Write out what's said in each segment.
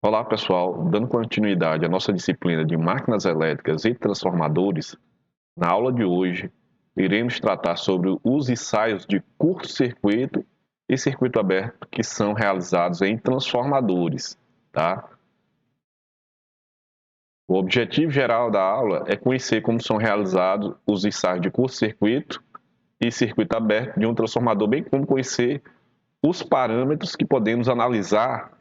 Olá, pessoal. Dando continuidade à nossa disciplina de máquinas elétricas e transformadores, na aula de hoje iremos tratar sobre os ensaios de curto-circuito e circuito aberto que são realizados em transformadores, tá? O objetivo geral da aula é conhecer como são realizados os ensaios de curto-circuito e circuito aberto de um transformador, bem como conhecer os parâmetros que podemos analisar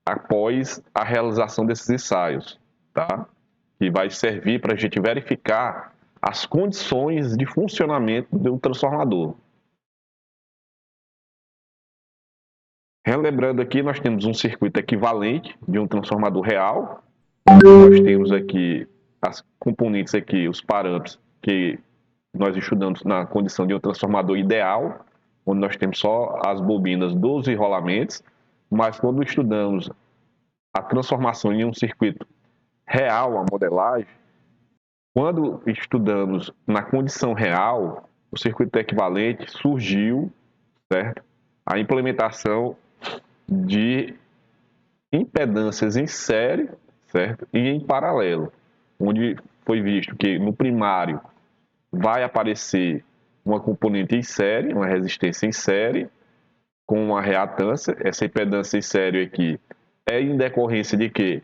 após a realização desses ensaios, tá? Que vai servir para a gente verificar as condições de funcionamento do transformador. Relembrando aqui, nós temos um circuito equivalente de um transformador real. Nós temos aqui as componentes aqui, os parâmetros que nós estudamos na condição de um transformador ideal, onde nós temos só as bobinas dos enrolamentos, mas quando estudamos a transformação em um circuito real, a modelagem, quando estudamos na condição real, o circuito equivalente surgiu, certo? A implementação de impedâncias em série, certo? E em paralelo, onde foi visto que no primário vai aparecer uma componente em série, uma resistência em série, com uma reatância. Essa impedância em série aqui é em decorrência de quê?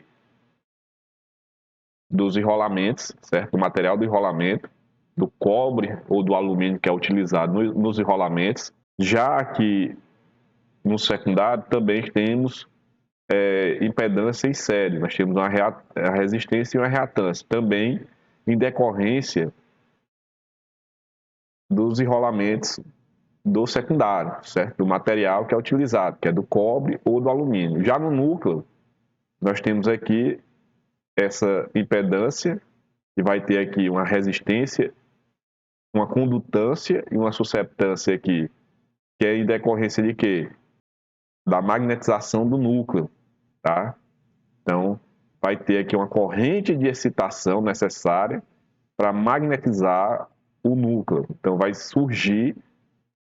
Dos enrolamentos, certo? Do material do enrolamento, do cobre ou do alumínio que é utilizado nos enrolamentos. Já aqui no secundário também temos impedância em série, nós temos uma resistência e uma reatância, também em decorrência dos enrolamentos do secundário, certo? Do material que é utilizado, que é do cobre ou do alumínio. Já no núcleo, nós temos aqui essa impedância, que vai ter aqui uma resistência, uma condutância e uma susceptância aqui, que é em decorrência de quê? Da magnetização do núcleo, tá? Então, vai ter aqui uma corrente de excitação necessária para magnetizar o núcleo. Então, vai surgir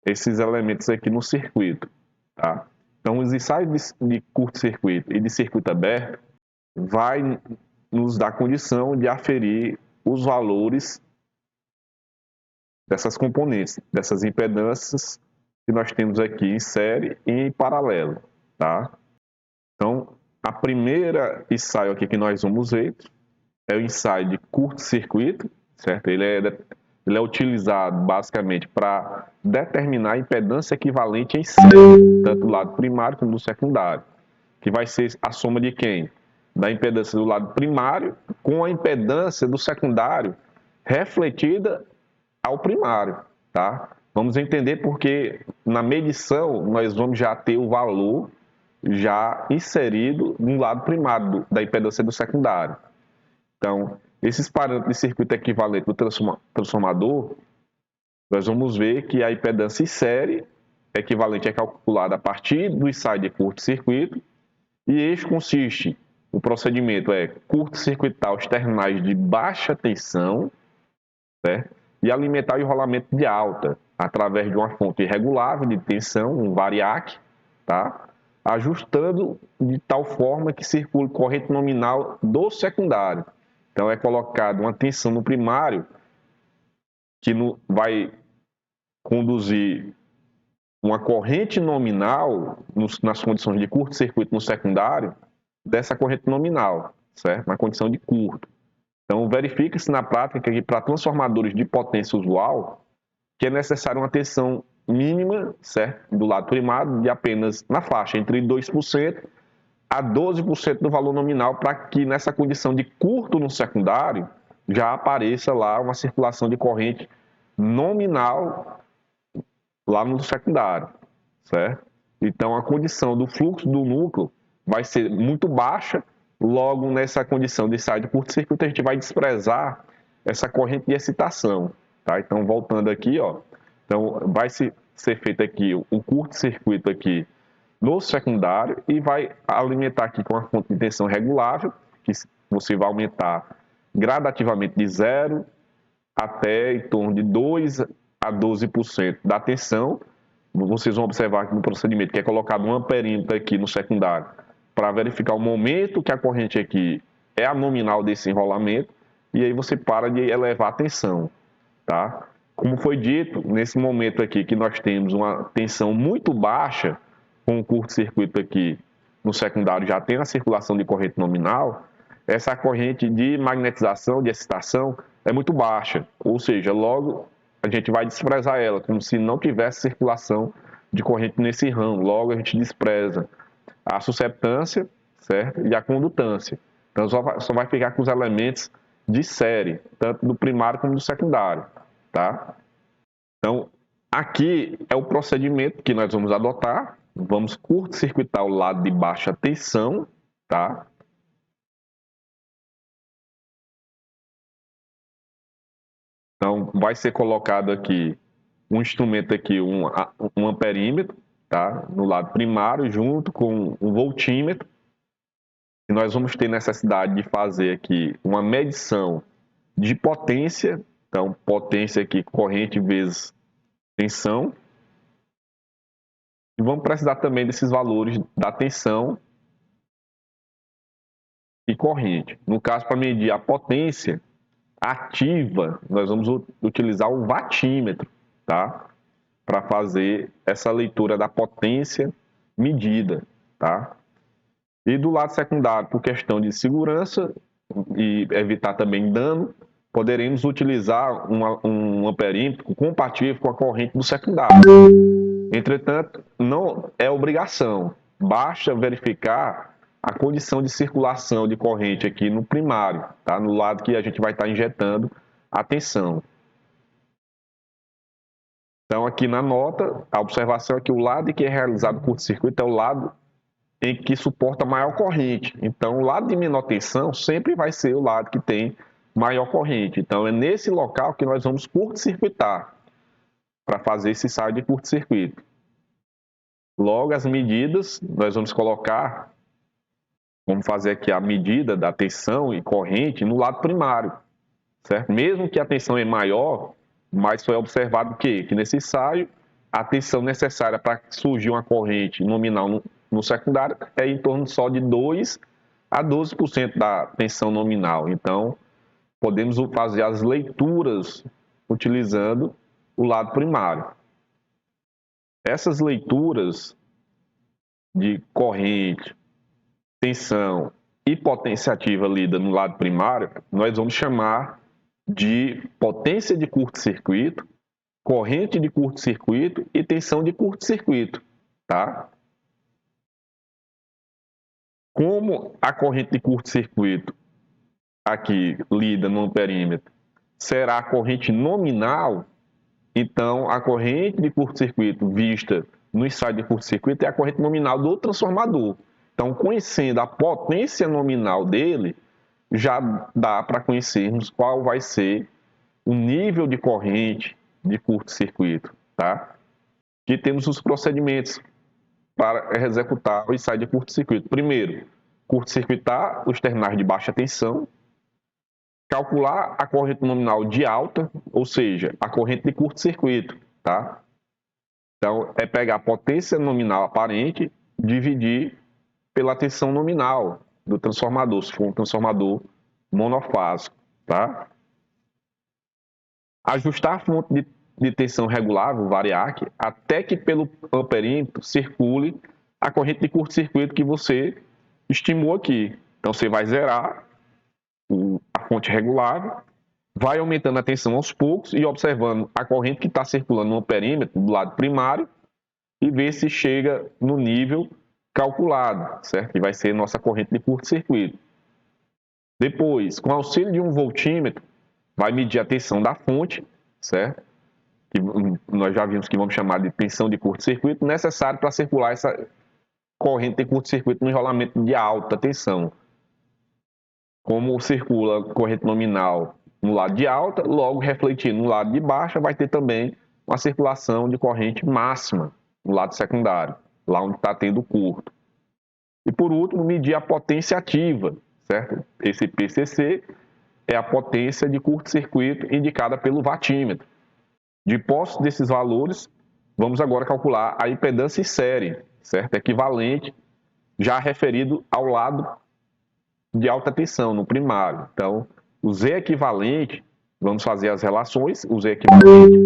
esses elementos aqui no circuito, tá? Então, os ensaios de curto-circuito e de circuito aberto vai nos dar condição de aferir os valores dessas componentes, dessas impedâncias que nós temos aqui em série e em paralelo, tá? Então, a primeira ensaio aqui que nós vamos ver é o ensaio de curto-circuito, certo? Ele é utilizado basicamente para determinar a impedância equivalente em série, tanto do lado primário como do secundário, que vai ser a soma de quem? Da impedância do lado primário com a impedância do secundário refletida ao primário, tá? Vamos entender porque na medição nós vamos já ter o valor já inserido no lado primário da impedância do secundário. Então, esses parâmetros de circuito equivalente do transformador, nós vamos ver que a impedância em série equivalente é calculada a partir do ensaio de curto-circuito, e este consiste, o procedimento é curto-circuitar os terminais de baixa tensão, certo? E alimentar o enrolamento de alta, através de uma fonte regulável de tensão, um variac, tá? Ajustando de tal forma que circule corrente nominal do secundário. Então, é colocado uma tensão no primário que vai conduzir uma corrente nominal nas condições de curto-circuito no secundário dessa corrente nominal, certo? Na condição de curto. Então, verifica-se na prática que para transformadores de potência usual, que é necessária uma tensão mínima, certo? Do lado primário, de apenas na faixa entre 2% a 12% do valor nominal, para que nessa condição de curto no secundário já apareça lá uma circulação de corrente nominal lá no secundário, certo? Então, a condição do fluxo do núcleo vai ser muito baixa, logo nessa condição de ensaio de curto-circuito a gente vai desprezar essa corrente de excitação, tá? Então, voltando aqui, ó, então vai ser feito aqui o curto-circuito aqui no secundário e vai alimentar aqui com uma fonte de tensão regulável, que você vai aumentar gradativamente de 0 até em torno de 2 a 12% da tensão. Vocês vão observar aqui no procedimento que é colocado um amperímetro aqui no secundário para verificar o momento que a corrente aqui é a nominal desse enrolamento, e aí você para de elevar a tensão, tá? Como foi dito, nesse momento aqui que nós temos uma tensão muito baixa, com o curto-circuito aqui no secundário já tem a circulação de corrente nominal, essa corrente de magnetização, de excitação, é muito baixa, ou seja, logo a gente vai desprezar ela, como se não tivesse circulação de corrente nesse ramo, logo a gente despreza a susceptância, certo? E a condutância. Então só vai ficar com os elementos de série, tanto do primário como do secundário, tá? Então, aqui é o procedimento que nós vamos adotar. Vamos curto-circuitar o lado de baixa tensão, tá? Então, vai ser colocado aqui um instrumento aqui, um amperímetro, tá? No lado primário, junto com um voltímetro. E nós vamos ter necessidade de fazer aqui uma medição de potência. Então, potência aqui, corrente vezes tensão. E vamos precisar também desses valores da tensão e corrente. No caso, para medir a potência ativa, nós vamos utilizar o watímetro, tá? Para fazer essa leitura da potência medida, tá? E do lado secundário, por questão de segurança e evitar também dano, poderemos utilizar um amperímetro compatível com a corrente do secundário. Entretanto, não é obrigação, basta verificar a condição de circulação de corrente aqui no primário, tá? No lado que a gente vai estar injetando a tensão. Então, aqui na nota, a observação é que o lado em que é realizado o curto-circuito é o lado em que suporta maior corrente. Então, o lado de menor tensão sempre vai ser o lado que tem maior corrente. Então, é nesse local que nós vamos curto-circuitar para fazer esse ensaio de curto-circuito. Logo, as medidas, nós vamos colocar, vamos fazer aqui a medida da tensão e corrente no lado primário, certo? Mesmo que a tensão é maior, mas foi observado que nesse ensaio, a tensão necessária para surgir uma corrente nominal no secundário é em torno só de 2 a 12% da tensão nominal. Então, podemos fazer as leituras utilizando o lado primário. Essas leituras de corrente, tensão e potência ativa lida no lado primário, nós vamos chamar de potência de curto-circuito, corrente de curto-circuito e tensão de curto-circuito, tá? Como a corrente de curto-circuito aqui lida no amperímetro será a corrente nominal, então a corrente de curto-circuito vista no ensaio de curto-circuito é a corrente nominal do transformador. Então, conhecendo a potência nominal dele, já dá para conhecermos qual vai ser o nível de corrente de curto-circuito, tá? Aqui temos os procedimentos para executar o ensaio de curto-circuito. Primeiro, curto-circuitar os terminais de baixa tensão, calcular a corrente nominal de alta, ou seja, a corrente de curto-circuito, tá? Então, é pegar a potência nominal aparente, dividir pela tensão nominal do transformador, se for um transformador monofásico, tá? Ajustar a fonte de tensão regulável, variac, até que pelo amperímetro circule a corrente de curto-circuito que você estimou aqui. Então, você vai zerar a fonte regulável, vai aumentando a tensão aos poucos e observando a corrente que está circulando no amperímetro do lado primário e ver se chega no nível calculado, certo? Que vai ser nossa corrente de curto-circuito. Depois, com auxílio de um voltímetro, vai medir a tensão da fonte, certo? Que nós já vimos que vamos chamar de tensão de curto-circuito, necessário para circular essa corrente de curto-circuito no enrolamento de alta tensão. Como circula corrente nominal no lado de alta, logo refletindo no lado de baixa, vai ter também uma circulação de corrente máxima no lado secundário, lá onde está tendo curto. E por último, medir a potência ativa, certo? Esse PCC é a potência de curto-circuito indicada pelo watímetro. De posse desses valores, vamos agora calcular a impedância em série, certo? Equivalente já referido ao lado de alta tensão, no primário. Então, o Z equivalente, vamos fazer as relações, o Z equivalente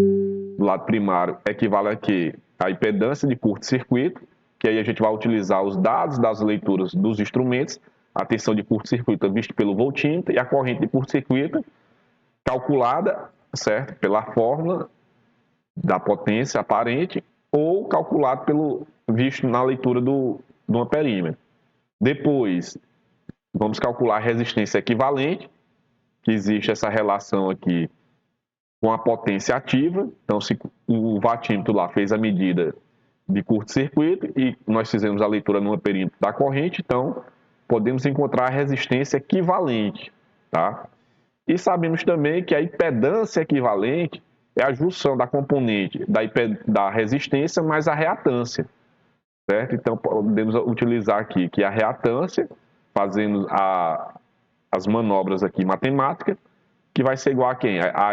do lado primário equivale aqui à impedância de curto-circuito, que aí a gente vai utilizar os dados das leituras dos instrumentos, a tensão de curto-circuito vista pelo voltímetro e a corrente de curto-circuito calculada, certo? Pela fórmula da potência aparente ou calculado pelo visto na leitura do amperímetro. Depois, vamos calcular a resistência equivalente, que existe essa relação aqui com a potência ativa. Então, se o watímetro lá fez a medida de curto-circuito e nós fizemos a leitura no amperímetro da corrente, então podemos encontrar a resistência equivalente, tá? E sabemos também que a impedância equivalente é a junção da componente da resistência mais a reatância, certo? Então podemos utilizar aqui que a reatância, fazendo as manobras aqui matemáticas, que vai ser igual a quem? A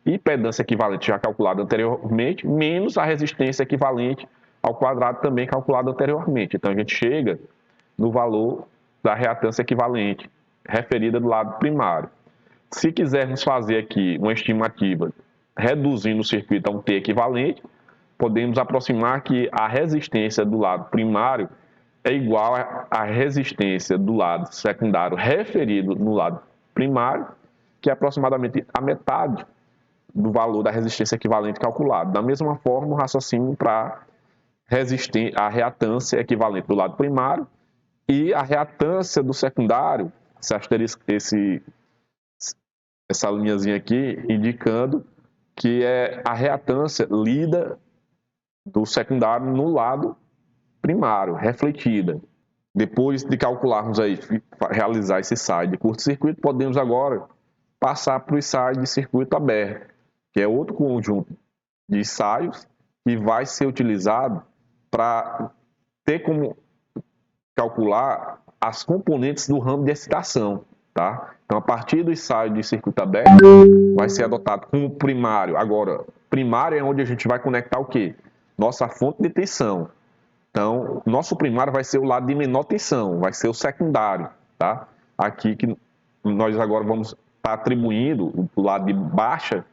impedância equivalente já calculada anteriormente, menos a resistência equivalente ao quadrado também calculado anteriormente. Então a gente chega no valor da reatância equivalente, referida do lado primário. Se quisermos fazer aqui uma estimativa reduzindo o circuito a um T equivalente, podemos aproximar que a resistência do lado primário é igual à resistência do lado secundário referido no lado primário, que é aproximadamente a metade do valor da resistência equivalente calculado. Da mesma forma, o raciocínio para a reatância equivalente do lado primário e a reatância do secundário, essa linhazinha aqui indicando que é a reatância lida do secundário no lado primário, refletida. Depois de calcularmos aí, realizar esse ensaio de curto-circuito, podemos agora passar para o ensaio de circuito aberto, que é outro conjunto de ensaios que vai ser utilizado para ter como calcular as componentes do ramo de excitação, tá? Então, a partir do ensaio de circuito aberto, vai ser adotado como primário. Agora, primário é onde a gente vai conectar o quê? Nossa fonte de tensão. Então, nosso primário vai ser o lado de menor tensão, vai ser o secundário, tá? Aqui que nós agora vamos estar atribuindo o lado de baixa.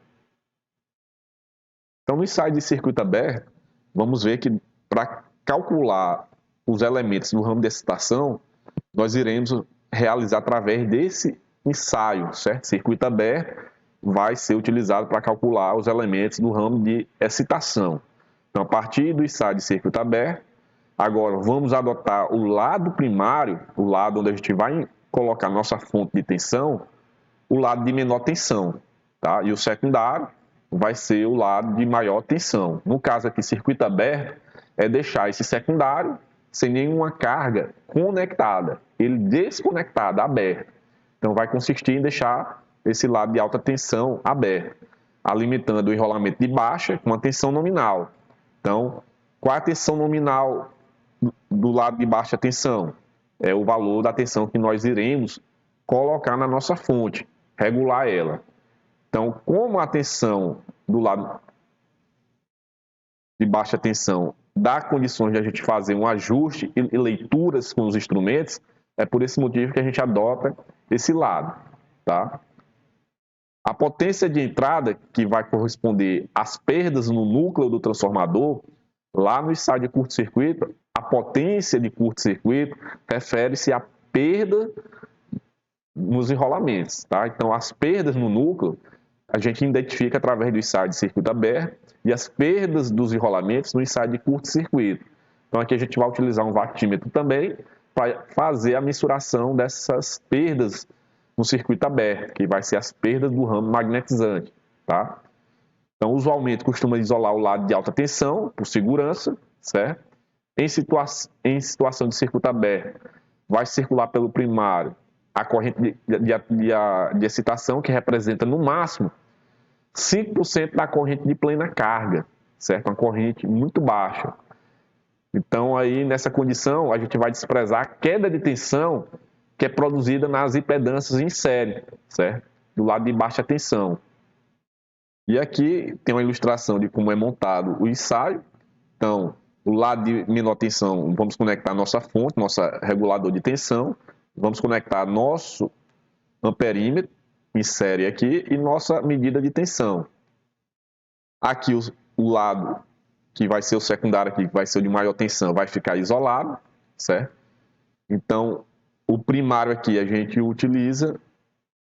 Então, no ensaio de circuito aberto, vamos ver que para calcular os elementos do ramo de excitação, nós iremos realizar através desse ensaio, certo? Circuito aberto vai ser utilizado para calcular os elementos do ramo de excitação. Então, a partir do ensaio de circuito aberto, agora vamos adotar o lado primário, o lado onde a gente vai colocar nossa fonte de tensão, o lado de menor tensão, tá? E o secundário vai ser o lado de maior tensão. No caso aqui, circuito aberto, é deixar esse secundário sem nenhuma carga conectada, ele desconectado, aberto. Então, vai consistir em deixar esse lado de alta tensão aberto, alimentando o enrolamento de baixa com a tensão nominal. Então, qual é a tensão nominal do lado de baixa tensão? É o valor da tensão que nós iremos colocar na nossa fonte, regular ela. Então, como a tensão do lado de baixa tensão dá condições de a gente fazer um ajuste e leituras com os instrumentos, é por esse motivo que a gente adota esse lado, tá? A potência de entrada, que vai corresponder às perdas no núcleo do transformador, lá no ensaio de curto-circuito, a potência de curto-circuito refere-se à perda nos enrolamentos, tá? Então, as perdas no núcleo, a gente identifica através do ensaio de circuito aberto e as perdas dos enrolamentos no ensaio de curto-circuito. Então, aqui a gente vai utilizar um watímetro também para fazer a mensuração dessas perdas no circuito aberto, que vai ser as perdas do ramo magnetizante, tá? Então, usualmente costuma isolar o lado de alta tensão, por segurança, certo? Em situação de circuito aberto, vai circular pelo primário a corrente de excitação, que representa no máximo 5% da corrente de plena carga, certo? Uma corrente muito baixa. Então, aí, nessa condição, a gente vai desprezar a queda de tensão que é produzida nas impedâncias em série, certo? Do lado de baixa tensão. E aqui tem uma ilustração de como é montado o ensaio. Então, O lado de menor tensão, vamos conectar nossa fonte, nossa regulador de tensão, vamos conectar nosso amperímetro em série aqui e nossa medida de tensão. Aqui o lado que vai ser o secundário aqui, que vai ser o de maior tensão, vai ficar isolado, certo? Então, o primário aqui a gente utiliza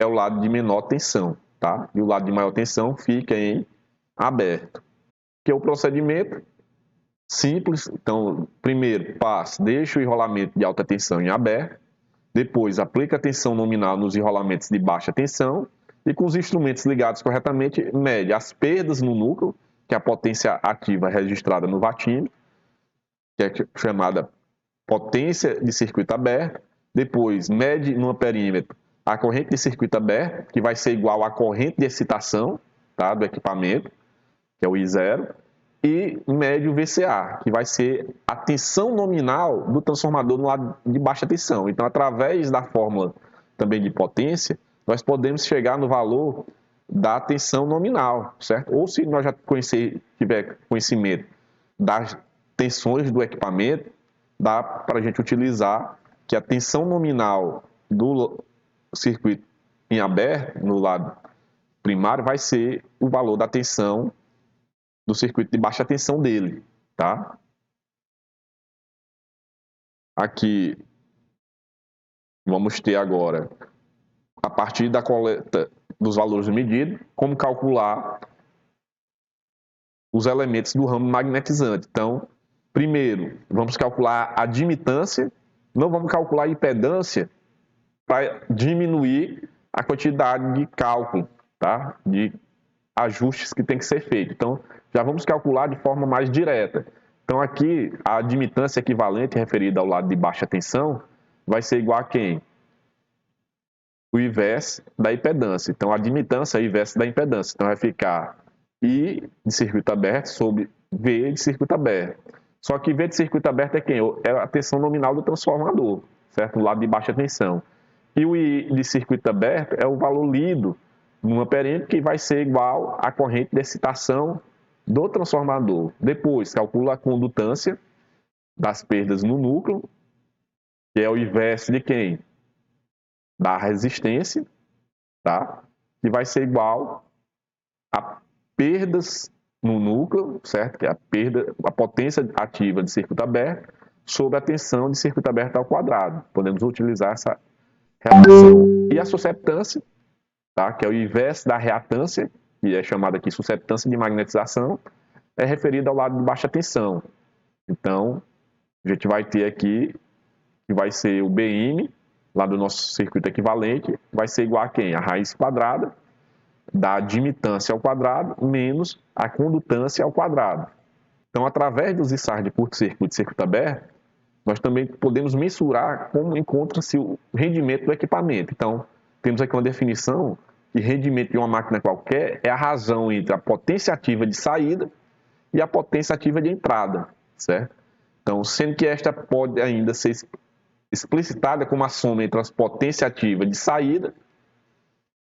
é o lado de menor tensão, tá? E o lado de maior tensão fica em aberto. Que é o procedimento simples. Então, primeiro passo, deixa o enrolamento de alta tensão em aberto. Depois, aplica a tensão nominal nos enrolamentos de baixa tensão. E com os instrumentos ligados corretamente, mede as perdas no núcleo, que é a potência ativa registrada no vatímetro, que é chamada potência de circuito aberto. Depois, mede no amperímetro a corrente de circuito aberto, que vai ser igual à corrente de excitação, tá, do equipamento, que é o I0. E mede o VCA, que vai ser a tensão nominal do transformador no lado de baixa tensão. Então, através da fórmula também de potência, nós podemos chegar no valor da tensão nominal, certo? Ou se nós já tiver conhecimento das tensões do equipamento, dá para a gente utilizar que a tensão nominal do circuito em aberto, no lado primário, vai ser o valor da tensão do circuito de baixa tensão dele, tá? Aqui, vamos ter agora, a partir da coleta dos valores medidos, como calcular os elementos do ramo magnetizante. Então, primeiro, vamos calcular a admitância, não vamos calcular a impedância para diminuir a quantidade de cálculo, tá? De ajustes que tem que ser feito. Então, já vamos calcular de forma mais direta. Então, aqui, a admitância equivalente referida ao lado de baixa tensão vai ser igual a quem? O inverso da impedância. Então, a admitância é o inverso da impedância. Então, vai ficar I de circuito aberto sobre V de circuito aberto. Só que V de circuito aberto é quem? É a tensão nominal do transformador, certo? Do lado de baixa tensão. E o I de circuito aberto é o valor lido no amperímetro, que vai ser igual à corrente de excitação do transformador. Depois, calcula a condutância das perdas no núcleo, que é o inverso de quem? Da resistência, tá? Que vai ser igual a perdas no núcleo, certo? Que é a potência ativa de circuito aberto sobre a tensão de circuito aberto ao quadrado. Podemos utilizar essa relação. E a susceptância, tá? Que é o inverso da reatância, que é chamada aqui susceptância de magnetização, é referida ao lado de baixa tensão. Então, a gente vai ter aqui, que vai ser o BM, lá do nosso circuito equivalente, vai ser igual a quem? A raiz quadrada da admitância ao quadrado menos a condutância ao quadrado. Então, através dos ensaios de curto-circuito e circuito aberto, nós também podemos mensurar como encontra-se o rendimento do equipamento. Então, temos aqui uma definição que rendimento de uma máquina qualquer é a razão entre a potência ativa de saída e a potência ativa de entrada, certo? Então, sendo que esta pode ainda ser explicitada como a soma entre as potências ativas de saída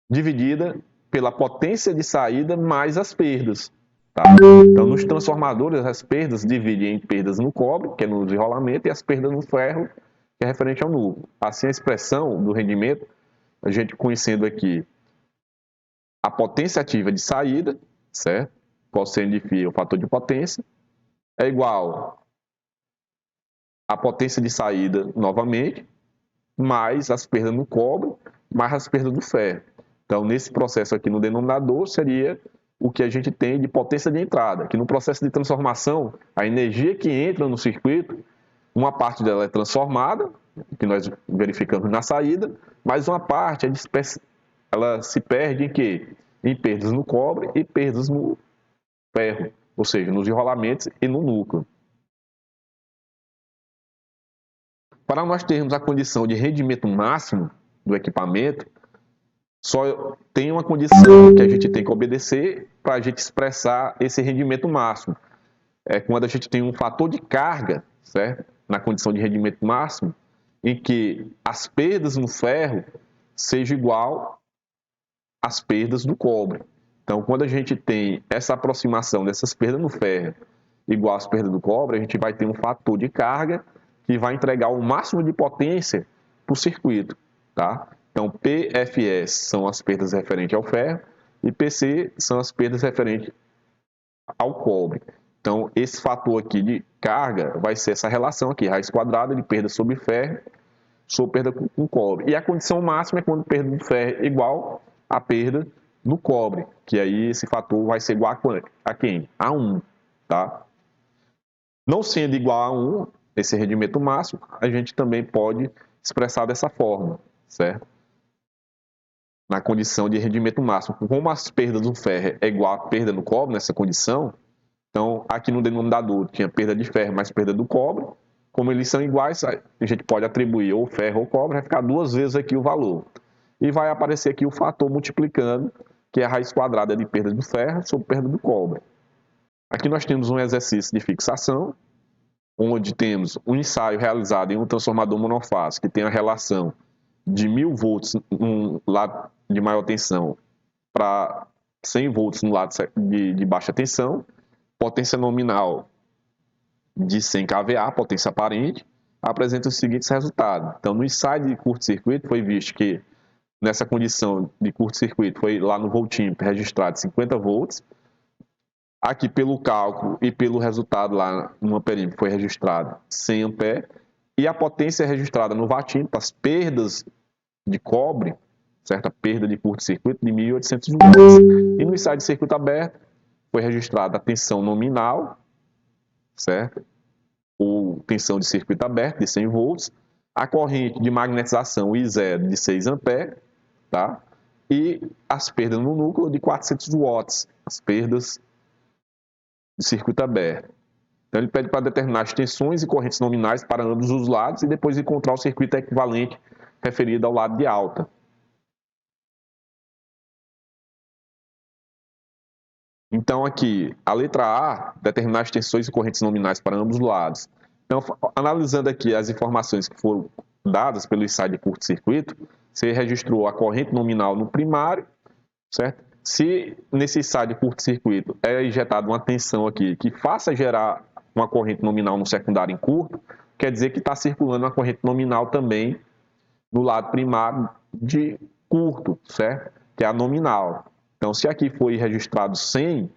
dividida pela potência de saída mais as perdas. Tá? Então, nos transformadores, as perdas dividem em perdas no cobre, que é no desenrolamento, e as perdas no ferro, que é referente ao núcleo. Assim, a expressão do rendimento, a gente conhecendo aqui a potência ativa de saída, certo? Quociente de φ, o fator de potência, é igual a potência de saída, novamente, mais as perdas no cobre, mais as perdas do ferro. Então, nesse processo aqui no denominador, seria o que a gente tem de potência de entrada, que no processo de transformação, a energia que entra no circuito, uma parte dela é transformada, que nós verificamos na saída, mas uma parte ela se perde em quê? Em perdas no cobre e perdas no ferro, ou seja, nos enrolamentos e no núcleo. Para nós termos a condição de rendimento máximo do equipamento, só tem uma condição que a gente tem que obedecer para a gente expressar esse rendimento máximo. É quando a gente tem um fator de carga, certo? Na condição de rendimento máximo, em que as perdas no ferro sejam igual às perdas do cobre. Então, quando a gente tem essa aproximação dessas perdas no ferro igual às perdas do cobre, a gente vai ter um fator de carga que vai entregar o máximo de potência para o circuito, tá? Então, PFS são as perdas referentes ao ferro e PC são as perdas referentes ao cobre. Então, esse fator aqui de carga vai ser essa relação aqui, raiz quadrada de perda sobre ferro sobre perda com cobre. E a condição máxima é quando perda do ferro é igual à perda do cobre, que aí esse fator vai ser igual a quem? A 1, tá? Não sendo igual a 1, esse rendimento máximo, a gente também pode expressar dessa forma, certo? Na condição de rendimento máximo. Como as perdas do ferro é igual à perda do cobre nessa condição, então aqui no denominador tinha perda de ferro mais perda do cobre, como eles são iguais, a gente pode atribuir ou ferro ou cobre, vai ficar 2 vezes aqui o valor. E vai aparecer aqui o fator multiplicando, que é a raiz quadrada de perda do ferro sobre perda do cobre. Aqui nós temos um exercício de fixação, onde temos um ensaio realizado em um transformador monofásico que tem a relação de 1000 volts no lado de maior tensão para 100 volts no lado de baixa tensão, potência nominal de 100 kVA, potência aparente, apresenta os seguintes resultados. Então, no ensaio de curto-circuito, foi visto que nessa condição de curto-circuito foi lá no voltímetro registrado 50 volts. Aqui, pelo cálculo e pelo resultado lá no amperímetro, foi registrado 100 ampere. E a potência registrada no watímetro, as perdas de cobre, certa perda de curto-circuito, de 1.800 volts. E no ensaio de circuito aberto, foi registrada a tensão nominal, certo? Ou tensão de circuito aberto de 100 volts, a corrente de magnetização I0 de 6 ampere, tá? E as perdas no núcleo de 400 watts, as perdas de circuito aberto. Então ele pede para determinar as tensões e correntes nominais para ambos os lados e depois encontrar o circuito equivalente referido ao lado de alta. Então aqui, a letra A, determinar as tensões e correntes nominais para ambos os lados. Então, analisando aqui as informações que foram dadas pelo ensaio de curto-circuito, você registrou a corrente nominal no primário, certo? Se nesse ensaio de curto-circuito é injetada uma tensão aqui que faça gerar uma corrente nominal no secundário em curto, quer dizer que está circulando uma corrente nominal também no lado primário de curto, certo? Que é a nominal. Então, se aqui foi registrado 100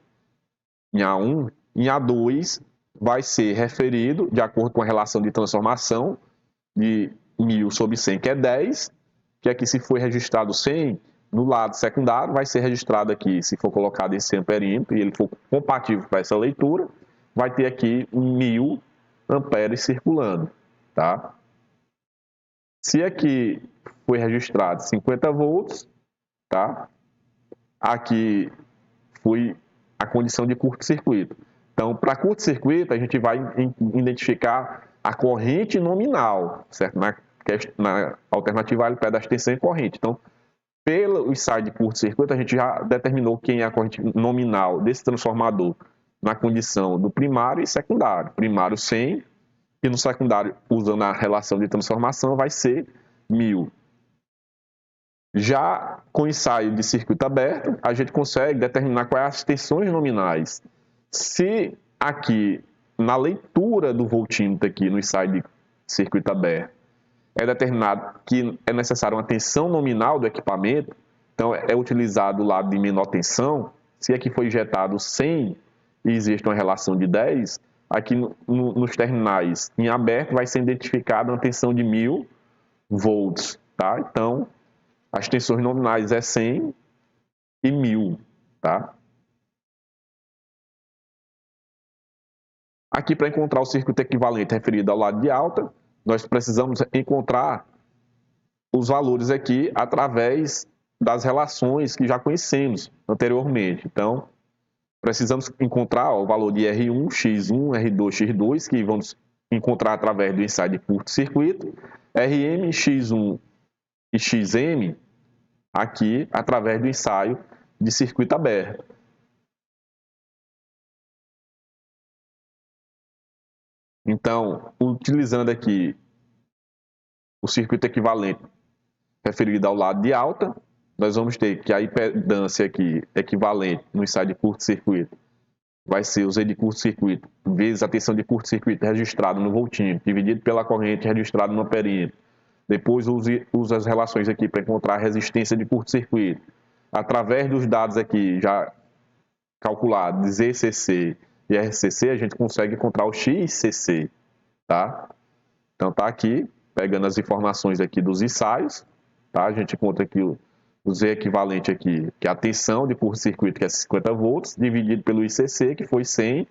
em A1, em A2 vai ser referido, de acordo com a relação de transformação, de 1000 sobre 100, que é 10, que aqui se foi registrado 100, no lado secundário vai ser registrado aqui, se for colocado em 100 amperímetro, e ele for compatível para essa leitura, vai ter aqui 1000 amperes circulando, tá? Se aqui foi registrado 50 volts, tá? Aqui foi a condição de curto-circuito. Então, para curto-circuito, a gente vai identificar a corrente nominal, certo? Na alternativa A, ele pede as tensões e corrente. Então, pelo ensaio de curto-circuito, a gente já determinou quem é a corrente nominal desse transformador na condição do primário e secundário. Primário 100, e no secundário, usando a relação de transformação, vai ser 1000. Já com o ensaio de circuito aberto, a gente consegue determinar quais as tensões nominais. Se aqui, na leitura do voltímetro aqui no ensaio de circuito aberto, é determinado que é necessária uma tensão nominal do equipamento, então é utilizado o lado de menor tensão. Se aqui foi injetado 100 e existe uma relação de 10, aqui nos terminais em aberto vai ser identificada uma tensão de 1000 volts, tá? Então, as tensões nominais é 100 e 1000, tá? Aqui, para encontrar o circuito equivalente referido ao lado de alta, nós precisamos encontrar os valores aqui através das relações que já conhecemos anteriormente. Então, precisamos encontrar o valor de R1, X1, R2, X2, que vamos encontrar através do ensaio de curto-circuito, RM, X1 e XM, aqui através do ensaio de circuito aberto. Então, utilizando aqui o circuito equivalente referido ao lado de alta, nós vamos ter que a impedância aqui equivalente no ensaio de curto-circuito vai ser o Z de curto-circuito vezes a tensão de curto-circuito registrada no voltímetro, dividido pela corrente registrada no amperímetro. Depois usa as relações aqui para encontrar a resistência de curto-circuito. Através dos dados aqui já calculados, ZCC e RCC, a gente consegue encontrar o XCC, tá? Então tá aqui, pegando as informações aqui dos ensaios, tá? A gente conta aqui o Z equivalente aqui, que é a tensão de curto-circuito, que é 50 volts, dividido pelo ICC, que foi 100,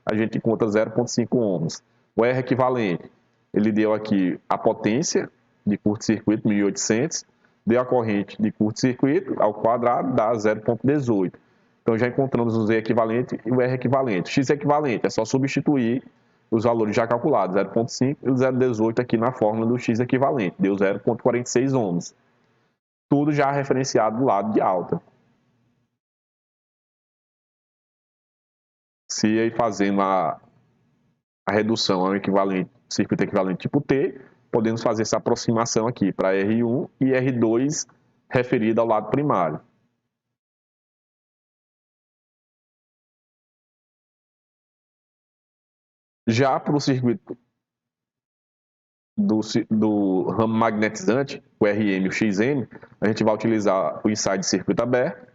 a gente conta 0,5 ohms. O R equivalente, ele deu aqui a potência de curto-circuito, 1800, deu a corrente de curto-circuito ao quadrado, dá 0,18. Então já encontramos o Z equivalente e o R equivalente. O X equivalente é só substituir os valores já calculados, 0,5 e o 0,18 aqui na fórmula do X equivalente, deu 0,46 ohms. Tudo já referenciado do lado de alta. Se aí fazendo a redução ao equivalente, circuito equivalente tipo T, podemos fazer essa aproximação aqui para R1 e R2 referido ao lado primário. Já para o circuito do ramo magnetizante, o RM e o XM, a gente vai utilizar o ensaio de circuito aberto.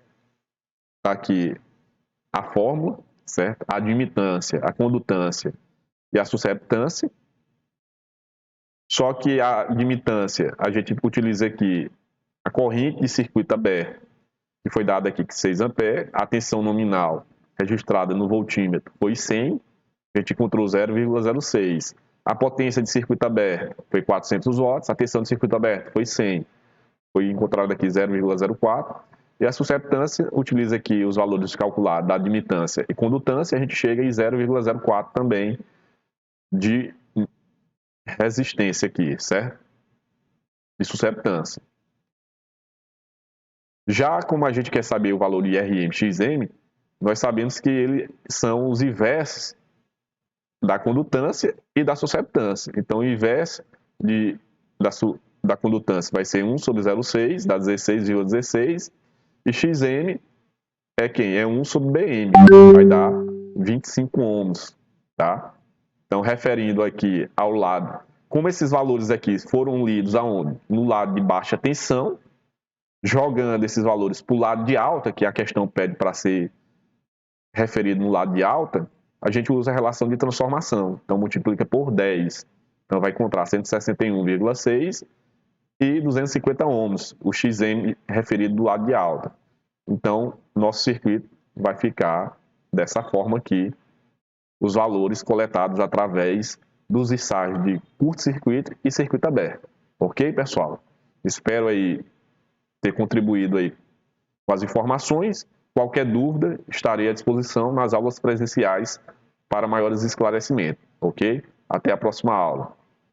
Está aqui a fórmula, certo? A admitância, a condutância e a susceptância. Só que a admitância, a gente utiliza aqui a corrente de circuito aberto, que foi dada aqui, que 6 amperes, a tensão nominal registrada no voltímetro foi 100, a gente encontrou 0,06. A potência de circuito aberto foi 400 watts, a tensão de circuito aberto foi 100, foi encontrado aqui 0,04. E a susceptância utiliza aqui os valores calculados da admitância e condutância, a gente chega em 0,04 também de resistência aqui, certo? De susceptância. Já como a gente quer saber o valor de RM e XM, nós sabemos que eles são os inversos da condutância e da susceptância. Então, o inverso da condutância vai ser 1 sobre 0,6, dá 16,16, e XM é quem? É 1 sobre BM, vai dar 25 ohms, tá? Então, referindo aqui ao lado, como esses valores aqui foram lidos aonde? No lado de baixa tensão, jogando esses valores para o lado de alta, que a questão pede para ser referido no lado de alta, a gente usa a relação de transformação. Então, multiplica por 10. Então, vai encontrar 161,6 e 250 ohms, o XM referido do lado de alta. Então, nosso circuito vai ficar dessa forma aqui, os valores coletados através dos ensaios de curto-circuito e circuito aberto. Ok, pessoal? Espero aí ter contribuído aí com as informações. Qualquer dúvida, estarei à disposição nas aulas presenciais para maiores esclarecimentos, ok? Até a próxima aula.